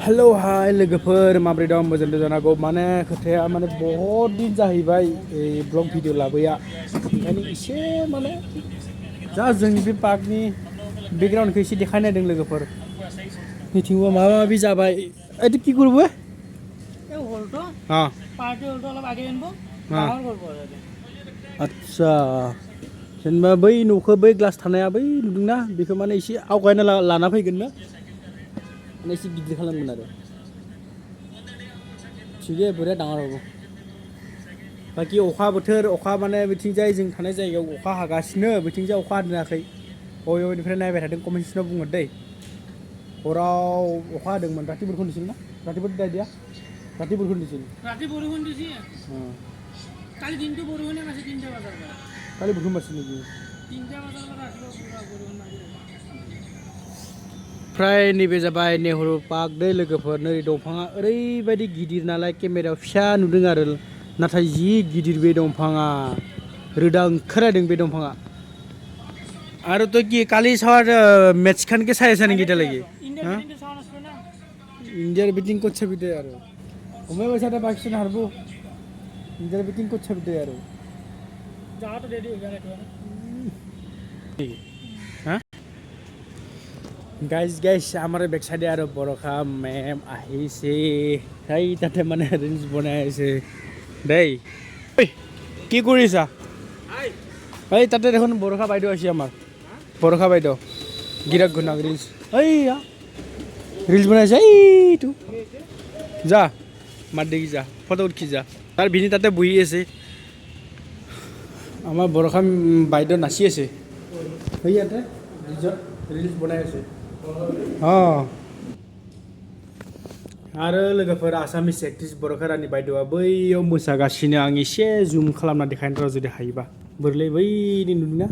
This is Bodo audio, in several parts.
हेलो हाय लोगोफोर माब्रै दं मोजां जानांगौ माने खोथाया माने बहुत दिन जाहैबाय ब्लग भिडिअ लाबोया ओंखायनो एसे माने जा जोंनि बे पार्कनि बेकग्राउन्डखौ एसे देखायनो नायदों लोगोफोर मिथिंबो माबा माबि जाबाय এইটো কি কৰিব এই হলটো হ্যাঁ পাৰ্টি হলটো অলপ আগে আনিব ডাঙৰ কৰিব আচ্ছা जेनेबा बै न'खौ बै ग्लास थानाया बै नुदोंना बेखौ माने एसे आवगायना लाना फैगोन ना माने एसे गिदिर खालामगोन आरो थिगे बोरै डाঙर हबो बाखि अखा बोथोर अखा माने बिथिंजाय जों थानाय जायगायाव अखा हागासिनो बिथिंजाय अखा हादोंनाखै बबेनिफ्राय नायबाय थादों कमेन्ट सेक्सनाव बुंहर दै हराव अखा हादोंमोन राति बरखुन दिसिल ना राति बरखुन दिया राति बरखुन दिसिल ৰাতি বৰষুণ দিছি কালি দিনটো বৰষুণে মাছে 3টা বজাৰ পৰা কালি বৰষুণ মাৰিছিল নেকি 3টা বজাৰ পৰা ৰাতিপুৱা পুৰা বৰষুণ মাৰি फ्राय नैबे जाबाय नेहरू पार्क दै लोगोफोर नै दंफाङा ओरैबायदि गिदिर नालाय केमेरायाव फिसा नुदों आरो नाथाय जि गिदिर बे दंफाङा रोदा ओंखारदों बे दंफाङा आरो तो कि काली सार मैच खान के सायसा नहीं गिटा लगी इंडियार बिटिंग को छबिदे आरो ओमे वैसा पाकिस्तान हारबो इंडियार बिटिंग को छबिदे आरो যাওয়া তো রেডি হয়ে গেল हां गाइस आमार बेक साइडे आरो बरखा मेम आहिसे हाय ताते माने रिल्स बनाइसे दै ओइ কি কৰিছা এই তাতে দেখোন বৰখা বাইদেউ আছে আমাৰ বৰখা বাইদেউ গিৰাক গুণাক ৰিলছ এইয়া ৰিলছ বনাইছে এইটো যা মাৰ দেখি যা ফটো উঠি যা তাৰ ভিনি তাতে বহি আছে আমাৰ বৰখা বাইদেউ নাচি আছে এই ইয়াতে ৰিলছ বনাই আছে आरो लोगोफोर आसामिस एक्ट्रिस बर'खारानि बायद'आ बैयाव मोसागासिनो आं एसे जुम खालामना देखायनो र' जुदि हायोबा बोरलै बैनि नुदोंना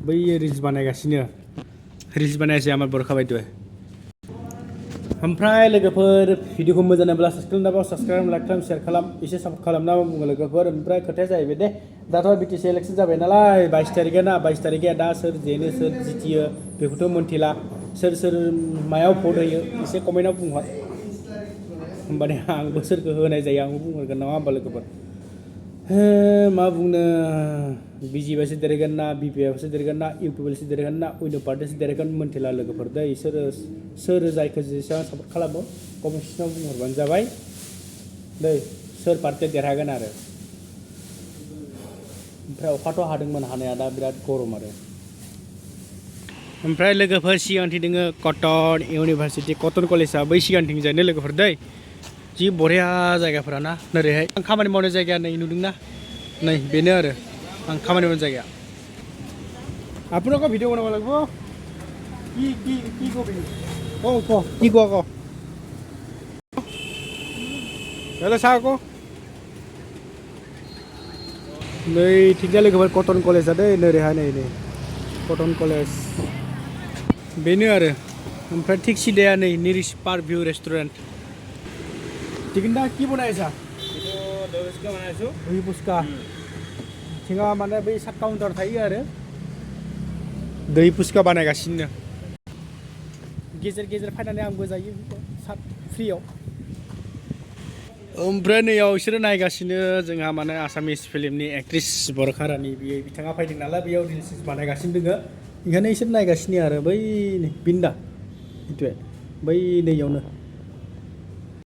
बै रिल्स बानायगासिनो रिल्स बानायसै आमार बर'खा बायद'आ ओमफ्राय लोगोफोर भिडिअखौ मोजां नांब्ला साबस्क्राइब लाइक खालाम शेयार खालाम एसे सापर्ट खालामना बुङो लोगोफोर ओमफ्राय खोथाया जाहैबाय दे दाथ' बिटिसि इलेक्सन जाबाय नालाय 22 तारिखआ दा सोर जेनो सोर जितियो बेखौथ' मोनथिला सोर मायाव भट होयो एसे कमेन्टआव बुंहर होमबाने आंबो सोरखौ होनाय जायो आंबो बुंहरगोन नङा होमबा लोगोफोर मा बुंनो बिजेपिआसो देरहागोन ना बिपिएफआसो देरहागोन ना इउपिएलसो देरहागोन ना उइनो पार्टिसो देरहागोन मोनथिला लोगोफोर दै सोर जायखौ जेसेबां सापर्ट खालामो कमेन्ट सेक्सनाव बुंहरबानो जाबाय दै सोर पार्टिया देरहागोन आरो ओमफ्राय अखाथ' हादोंमोन हानाया दा बिराद गरम आरो ओमफ्राय लोगोफोर सिगांथिं दोङो कटन इउनिभार्सिटि कटन कलेजआ बै सिगांथिंजायनो लोगोफोर दै जि बरिया जायगाफोरा ना नोरैहाय आं खामानि मावनाय जायगाया नै नुदोंना नै बेनो आरो आं खामानि मावनाय जायगा আপোনালোকৰ ভিডিঅ' বনাব লাগিব কি কবি কি কোৱা হেল্ল' চাওঁ আকৌ नै थिंजाय लोगोफोर कटन कलेजआ दै नोरैहाय नै कटन कलेज बेनो आरो ओमफ्राय थिग सिदाया नै निरिश पार्क भिउ रेस्टुरेन्ट टिफिनदा কি বনাইছা এইটো দৈ পুস্কা বনাইছো দৈ পুস্কা थिङा माने बै सात काउन्टार थायो आरो दै पुस्का बानायगासिनो गेजेर फायनानै आंबो जायो सात फ्रियाव ओमफ्राय नैयाव बिसोरो नायगासिनो जोंहा माने आसामिस फिल्मनि एक्ट्रिस बर'खारानि बिथाङा फैदों नालाय बेयाव रिल्स बानायगासिनो दोङो ओंखायनो बिसोर नायगासिनो आरो बै बिन्दा बै नैयावनो